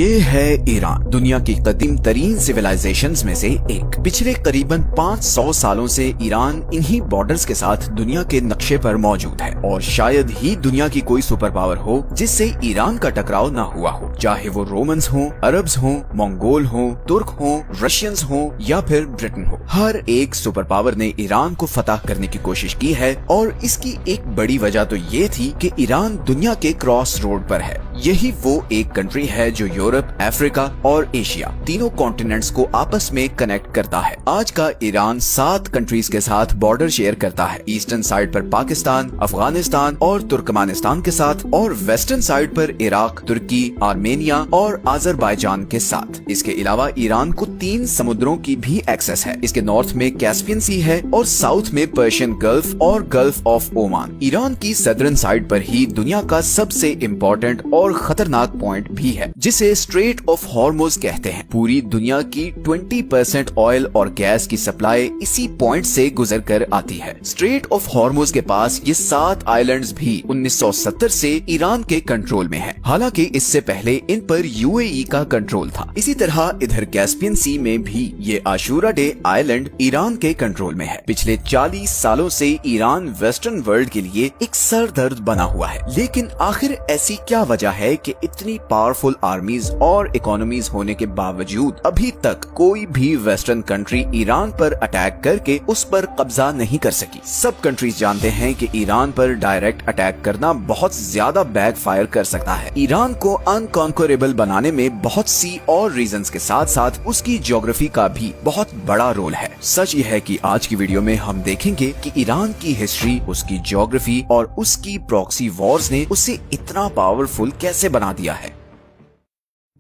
ये है ईरान, दुनिया की कदीम तरीन सिविलाइजेशंस में से एक। पिछले करीबन 500 सालों से ईरान इन्हीं बॉर्डर्स के साथ दुनिया के नक्शे पर मौजूद है और शायद ही दुनिया की कोई सुपर पावर हो जिससे ईरान का टकराव ना हुआ हो, चाहे वो रोमन्स हो, अरब्स हो, मंगोल हो, तुर्क हो, रशियंस हो या फिर ब्रिटेन हो। हर एक सुपर पावर ने ईरान को फतह करने की कोशिश की है और इसकी एक बड़ी वजह तो ये थी कि ईरान दुनिया के क्रॉस रोड पर है। यही वो एक कंट्री है जो यूरोप, अफ्रीका और एशिया तीनों कॉन्टिनेंट्स को आपस में कनेक्ट करता है। आज का ईरान 7 कंट्रीज के साथ बॉर्डर शेयर करता है। ईस्टर्न साइड पर पाकिस्तान, अफगानिस्तान और तुर्कमानिस्तान के साथ और वेस्टर्न साइड पर इराक, तुर्की, आर्मेनिया और अजरबैजान के साथ। इसके अलावा ईरान को 3 समुद्रों की भी एक्सेस है। इसके नॉर्थ में कैस्पियन सी है और साउथ में पर्शियन गल्फ और गल्फ ऑफ ओमान। ईरान की सदर्न साइड पर ही दुनिया का सबसे इम्पोर्टेंट और खतरनाक पॉइंट भी है जिसे स्ट्रेट ऑफ हॉर्मुज कहते हैं। पूरी दुनिया की 20% ऑयल और गैस की सप्लाई इसी पॉइंट से गुजर कर आती है। स्ट्रेट ऑफ हॉर्मुज के पास ये 7 आइलैंड्स भी 1970 से ईरान के कंट्रोल में है। हालांकि इससे पहले इन पर यूएई का कंट्रोल था। इसी तरह इधर कैस्पियन सी में भी ये आशूरा डे आइलैंड ईरान के कंट्रोल में है। पिछले 40 सालों से ईरान वेस्टर्न वर्ल्ड के लिए एक सरदर्द बना हुआ है। लेकिन आखिर ऐसी क्या वजह है कि इतनी पावरफुल आर्मीज और इकोनॉमीज होने के बावजूद अभी तक कोई भी वेस्टर्न कंट्री ईरान पर अटैक करके उस पर कब्जा नहीं कर सकी। सब कंट्रीज जानते हैं कि ईरान पर डायरेक्ट अटैक करना बहुत ज्यादा बैक फायर कर सकता है। ईरान को अनकॉन्करेबल बनाने में बहुत सी और रीजंस के साथ साथ उसकी ज्योग्राफी का भी बहुत बड़ा रोल है। सच यह है कि आज की वीडियो में हम देखेंगे कि ईरान की हिस्ट्री, उसकी ज्योग्राफी और उसकी प्रॉक्सी वॉर्स ने उसे इतना पावरफुल कैसे बना दिया है।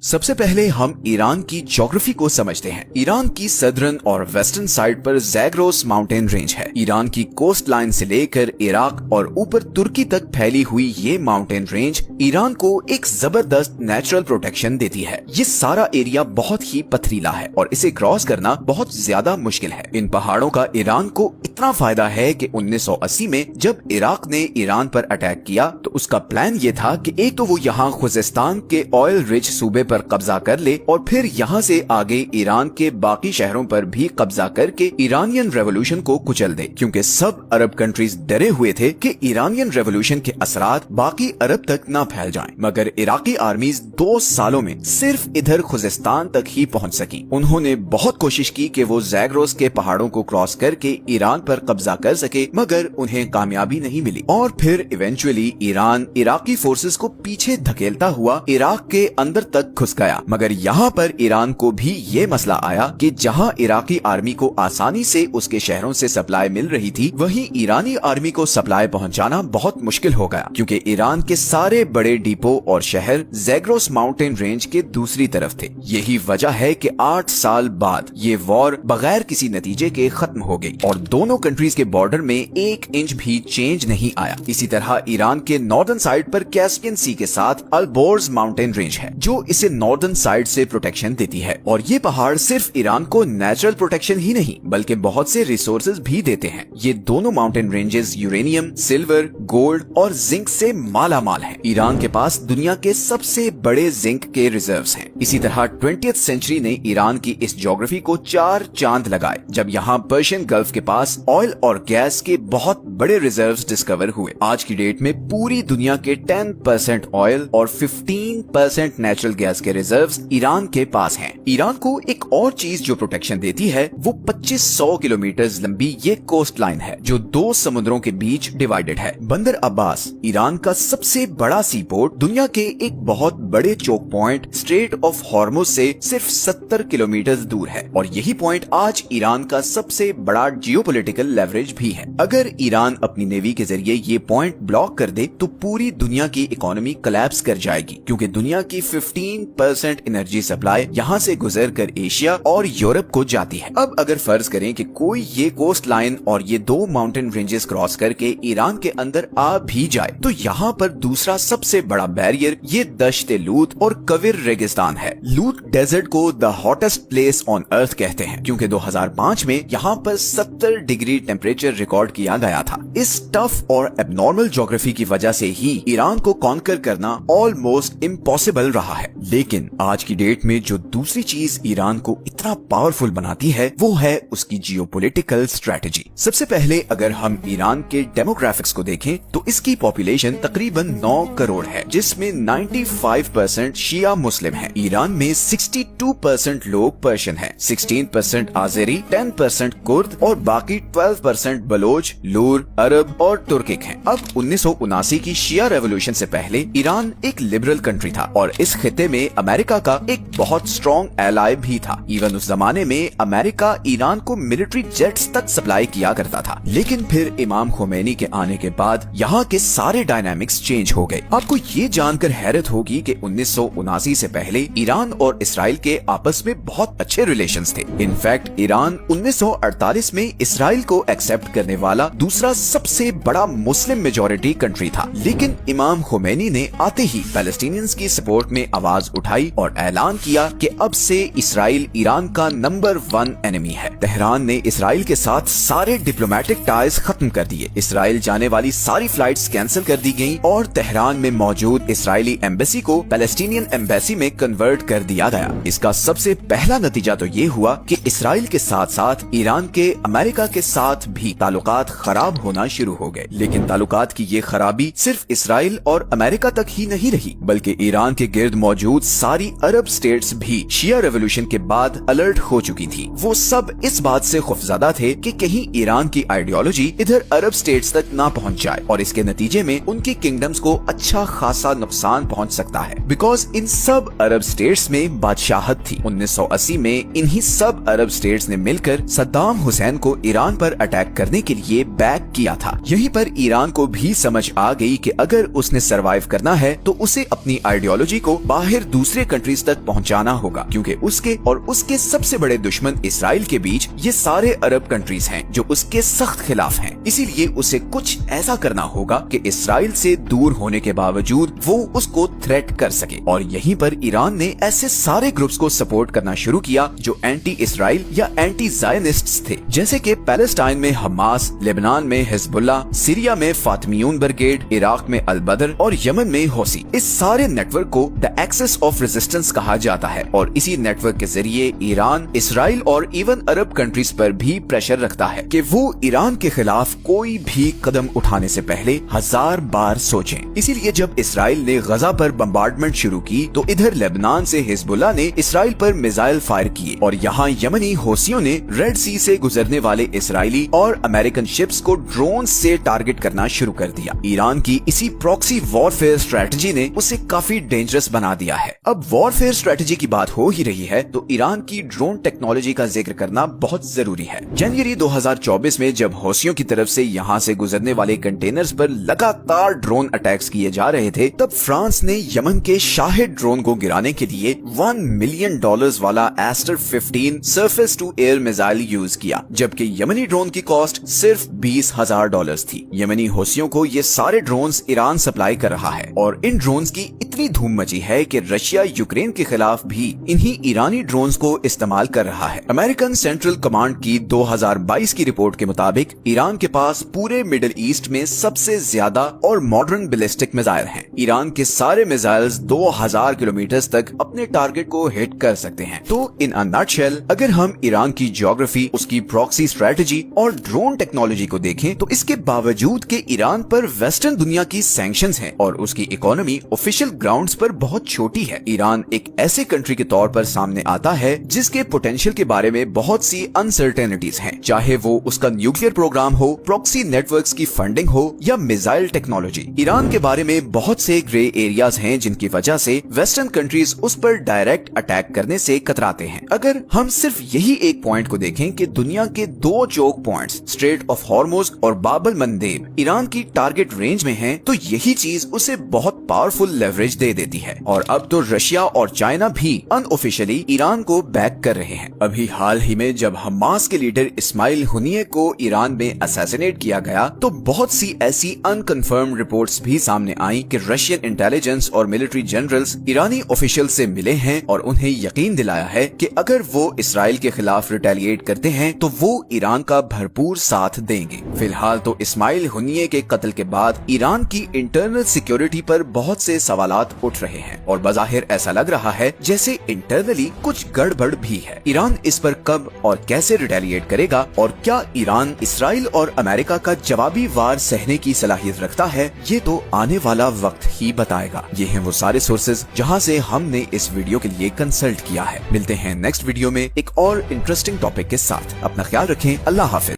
सबसे पहले हम ईरान की ज्योग्राफी को समझते हैं। ईरान की सदर्न और वेस्टर्न साइड पर ज़ैग्रोस माउंटेन रेंज है। ईरान की कोस्ट लाइन से लेकर इराक और ऊपर तुर्की तक फैली हुई ये माउंटेन रेंज ईरान को एक जबरदस्त नेचुरल प्रोटेक्शन देती है। ये सारा एरिया बहुत ही पथरीला है और इसे क्रॉस करना बहुत ज्यादा मुश्किल है। इन पहाड़ों का ईरान को इतना फायदा है कि 1980 में जब इराक ने ईरान पर अटैक किया तो उसका प्लान ये था कि एक तो वो यहाँ खुजेस्तान के ऑयल रिच सूबे पर कब्जा कर ले और फिर यहाँ से आगे ईरान के बाकी शहरों पर भी कब्जा करके ईरानियन रेवोल्यूशन को कुचल दे, क्योंकि सब अरब कंट्रीज डरे हुए थे कि ईरानियन रेवोल्यूशन के असरात बाकी अरब तक न फैल जाएं। मगर इराकी आर्मीज 2 सालों में सिर्फ इधर खुजेस्तान तक ही पहुंच सकी। उन्होंने बहुत कोशिश की कि वो ज़ैग्रोस के पहाड़ों को क्रॉस करके ईरान पर कब्जा कर सके, मगर उन्हें कामयाबी नहीं मिली और फिर इवेंचुअली ईरान इराकी फोर्सेस को पीछे धकेलता हुआ इराक के अंदर तक घुस गया। मगर यहाँ पर ईरान को भी ये मसला आया कि जहाँ इराकी आर्मी को आसानी से उसके शहरों से सप्लाई मिल रही थी, वहीं ईरानी आर्मी को सप्लाई पहुँचाना बहुत मुश्किल हो गया, क्योंकि ईरान के सारे बड़े डिपो और शहर ज़ैग्रोस माउंटेन रेंज के दूसरी तरफ थे। यही वजह है कि 8 साल बाद ये वॉर बगैर किसी नतीजे के खत्म हो गई और दोनों कंट्रीज के बॉर्डर में 1 इंच भी चेंज नहीं आया। इसी तरह ईरान के नॉर्दर्न साइड पर कैस्पियन सी के साथ अल्बोर्ज माउंटेन रेंज है जो इसे नॉर्दर्न साइड से प्रोटेक्शन देती है। और ये पहाड़ सिर्फ ईरान को नेचुरल प्रोटेक्शन ही नहीं बल्कि बहुत से रिसोर्सेज भी देते हैं। ये दोनों mountain ranges uranium, silver, gold और जिंक से माला माल है। ईरान के पास दुनिया के सबसे बड़े जिंक के रिजर्व्स हैं। इसी तरह 20th सेंचुरी ने ईरान की इस ज्योग्राफी को 4 चांद लगाए जब यहाँ पर्शियन गल्फ के पास ऑयल और गैस के बहुत बड़े रिजर्व्स डिस्कवर हुए। आज की डेट में पूरी दुनिया के 10% ऑयल और 15% नेचुरल गैस के रिजर्व्स ईरान के पास हैं। ईरान को एक और चीज जो प्रोटेक्शन देती है वो 2500 किलोमीटर लंबी ये कोस्ट लाइन है जो 2 समुद्रों के बीच डिवाइडेड है। बंदर अब्बास ईरान का सबसे बड़ा सी पोर्ट दुनिया के एक बहुत बड़े choke point strait of Hormuz से सिर्फ 70 किलोमीटर दूर है और यही पॉइंट आज ईरान का सबसे बड़ा जियोपॉलिटिकल लेवरेज भी है। अगर ईरान अपनी नेवी के जरिए ये पॉइंट ब्लॉक कर दे तो पूरी दुनिया की इकोनॉमी कोलैप्स कर जाएगी, क्योंकि दुनिया की 15% एनर्जी सप्लाई यहाँ से गुजर कर एशिया और यूरोप को जाती है। अब अगर फर्ज करें कि कोई ये कोस्ट लाइन और ये 2 माउंटेन रेंजेस क्रॉस करके ईरान के अंदर आ भी जाए तो यहाँ पर दूसरा सबसे बड़ा बैरियर ये दश्त लूत और कविर रेगिस्तान है। लूत डेजर्ट को the hottest place on earth कहते हैं, क्योंकि 2005 में यहाँ पर 70 डिग्री टेम्परेचर रिकॉर्ड किया गया था। इस टफ और एबनॉर्मल ज्योग्राफी की वजह से ही ईरान को कॉन्कर करना ऑलमोस्ट इम्पॉसिबल रहा है। लेकिन आज की डेट में जो दूसरी चीज ईरान को इतना पावरफुल बनाती है वो है उसकी जियोपॉलिटिकल स्ट्रेटजी। सबसे पहले अगर हम ईरान के डेमोग्राफिक्स को देखें तो इसकी पॉपुलेशन तकरीबन 9 करोड़ है, जिसमें 95% शिया मुस्लिम है। ईरान में 62% लोग पर्शियन है, 16% आज़ेरी, 10% कुर्द और बाकी 12% बलोच, लूर, अरब और तुर्किक हैं। अब 1979 की शिया रेवोल्यूशन से पहले ईरान एक लिबरल कंट्री था और इस खिते में अमेरिका का एक बहुत स्ट्रॉन्ग एलाय भी था। इवन उस जमाने में अमेरिका ईरान को मिलिट्री जेट्स तक सप्लाई किया करता था। लेकिन फिर इमाम खोमेनी के आने के बाद यहाँ के सारे डायनामिक्स चेंज हो गए। आपको ये जानकर हैरत होगी कि 1979 से पहले ईरान और इसराइल के आपस में बहुत अच्छे रिलेशंस थे। इनफैक्ट ईरान 1948 में इसराइल को एक्सेप्ट करने वाला दूसरा सबसे बड़ा मुस्लिम मेजॉरिटी कंट्री था। लेकिन इमाम खोमेनी ने आते ही पैलेस्टीनियंस की सपोर्ट में आवाज उठाई और ऐलान किया कि अब से इसराइल ईरान का नंबर 1 एनिमी है। तेहरान ने इसराइल के साथ सारे डिप्लोमेटिक टाइज खत्म कर दिए। इसराइल जाने वाली सारी फ्लाइट्स कैंसिल कर दी गयी और तेहरान में मौजूद इसराइली एम्बेसी को पैलेस्टीनियन एम्बेसी में कन्वर्ट कर दिया गया। इसका सबसे पहला नतीजा तो ये हुआ कि इसराइल के साथ साथ ईरान के अमेरिका के साथ भी ताल्लुकात खराब होना शुरू हो गए। लेकिन ताल्लुकात की ये खराबी सिर्फ इसराइल और अमेरिका तक ही नहीं रही, बल्कि ईरान के गिर्द मौजूद सारी अरब स्टेट्स भी शिया रेवोल्यूशन के बाद अलर्ट हो चुकी थी। वो सब इस बात से खौफजदा थे कि कहीं ईरान की आइडियोलॉजी इधर अरब स्टेट्स तक ना पहुंच जाए और इसके नतीजे में उनकी किंगडम्स को अच्छा खासा नुकसान पहुंच सकता है। बिकॉज इन सब अरब स्टेट्स में बादशाहत थी। 1980 में इन्हीं सब अरब स्टेट्स ने मिलकर सद्दाम हुसैन को ईरान पर अटैक करने के लिए बैक किया था। यहीं पर ईरान को भी समझ आ गई कि अगर उसने सरवाइव करना है तो उसे अपनी आइडियोलॉजी को बाहर दूसरे कंट्रीज तक पहुंचाना होगा, क्योंकि उसके और उसके सबसे बड़े दुश्मन इसराइल के बीच ये सारे अरब कंट्रीज हैं जो उसके सख्त खिलाफ हैं। इसीलिए उसे कुछ ऐसा करना होगा कि इसराइल से दूर होने के बावजूद वो उसको थ्रेट कर सके। और यहीं पर ईरान ने ऐसे सारे ग्रुप्स को सपोर्ट करना शुरू किया जो एंटी इसराइल या एंटी ज़ायनिस्ट्स थे, जैसे कि पैलेस्टाइन में हमास, लेबनान में हिजबुल्लाह, सीरिया में फातिमियून ब्रिगेड, इराक में अल बदर और यमन में हौसी। इस सारे नेटवर्क को द एक्सेस ऑफ रेजिस्टेंस कहा जाता है और इसी नेटवर्क के जरिए ईरान इसराइल और इवन अरब कंट्रीज पर भी प्रेशर रखता है कि वो ईरान के खिलाफ कोई भी कदम उठाने से पहले 1000 बार सोचें। इसीलिए जब इसराइल ने गजा पर बम्बार्डमेंट शुरू की तो इधर लेबनान से हिजबुल्लाह ने इसराइल पर मिसाइल फायर किए और यहाँ यमनी हौसियों ने रेड सी से गुजरने वाले इसराइली और अमेरिकन शिप्स को ड्रोन से टारगेट करना शुरू कर दिया। ईरान की इसी प्रॉक्सी वॉरफेयर स्ट्रेटजी ने उसे काफी डेंजरस बना दिया है। अब वॉरफेयर स्ट्रेटजी की बात हो ही रही है तो ईरान की ड्रोन टेक्नोलॉजी का जिक्र करना बहुत जरूरी है। जनवरी 2024 में जब हौसियों की तरफ से यहाँ से गुजरने वाले कंटेनर्स पर लगातार ड्रोन अटैक्स किए जा रहे थे, तब फ्रांस ने यमन के शाहिद ड्रोन को गिराने के लिए $1 मिलियन वाला Aster 15 surface to air missile use किया, जबकि यमनी ड्रोन की कॉस्ट सिर्फ $20,000 थी। यमनी हौसियों को ये सारे ड्रोन्स ईरान सप्लाई कर रहा है और इन ड्रोन्स की इतनी धूम मची है कि रशिया यूक्रेन के खिलाफ भी इन्हीं ईरानी ड्रोन्स को इस्तेमाल कर रहा है। अमेरिकन सेंट्रल कमांड की 2022 की रिपोर्ट के मुताबिक ईरान के पास पूरे मिडिल ईस्ट में सबसे ज्यादा और मॉडर्न बैलिस्टिक मिसाइल हैं। ईरान के सारे मिसाइल्स 2000 किलोमीटर तक अपने टारगेट को हिट कर सकते हैं। तो इन अ नटशेल अगर हम ईरान की ज्योग्राफी, उसकी प्रॉक्सी स्ट्रेटजी और ड्रोन टेक्नोलॉजी को देखें तो इसके बावजूद कि ईरान पर वेस्टर्न दुनिया की सैंक्शंस हैं और उसकी इकोनॉमी ऑफिशियल ग्राउंड्स पर बहुत छोटी है, ईरान एक ऐसे कंट्री के तौर पर सामने आता है जिसके पोटेंशियल के बारे में बहुत सी अनसर्टेनिटीज हैं, चाहे वो उसका न्यूक्लियर प्रोग्राम हो, प्रॉक्सी नेटवर्क्स की फंडिंग हो या मिसाइल टेक्नोलॉजी। ईरान के बारे में बहुत से ग्रे एरियाज हैं जिनकी वजह से वेस्टर्न कंट्रीज उस पर डायरेक्ट अटैक करने से कतराते हैं। अगर हम सिर्फ यही एक पॉइंट को देखें कि दुनिया के 2 choke points strait of Hormuz और बाब अल मंदेब ईरान की टारगेट रेंज में हैं, तो यही चीज उसे बहुत पावरफुल लेवरेज दे देती है। और अब तो रशिया और चाइना भी अनऑफिशियली ईरान को बैक कर रहे हैं। अभी हाल ही में जब हमास के लीडर इस्माइल हुनिये को ईरान में असैसिनेट किया गया तो बहुत सी ऐसी अनकन्फर्म रिपोर्ट्स भी सामने आई कि रशियन इंटेलिजेंस और मिलिट्री जनरल्स ईरानी ऑफिशियल से मिले हैं और उन्हें यकीन दिलाया है कि अगर वो इसराइल के खिलाफ रिटेलिएट करते हैं तो वो ईरान का भरपूर साथ देंगे। फिलहाल तो इस्माइल हुनिये के कत्ल के बाद ईरान की इंटरनल सिक्योरिटी पर बहुत से सवालात उठ रहे हैं और बाजार बज़ाहिर ऐसा लग रहा है जैसे इंटरनली कुछ गड़बड़ भी है। ईरान इस पर कब और कैसे रिटेलिएट करेगा, और क्या ईरान इसराइल और अमेरिका का जवाबी वार सहने की सलाहियत रखता है, ये तो आने वाला वक्त ही बताएगा। ये हैं वो सारे सोर्सेज जहां से हमने इस वीडियो के लिए कंसल्ट किया है। मिलते हैं नेक्स्ट वीडियो में एक और इंटरेस्टिंग टॉपिक के साथ। अपना ख्याल रखें। अल्लाह हाफिज।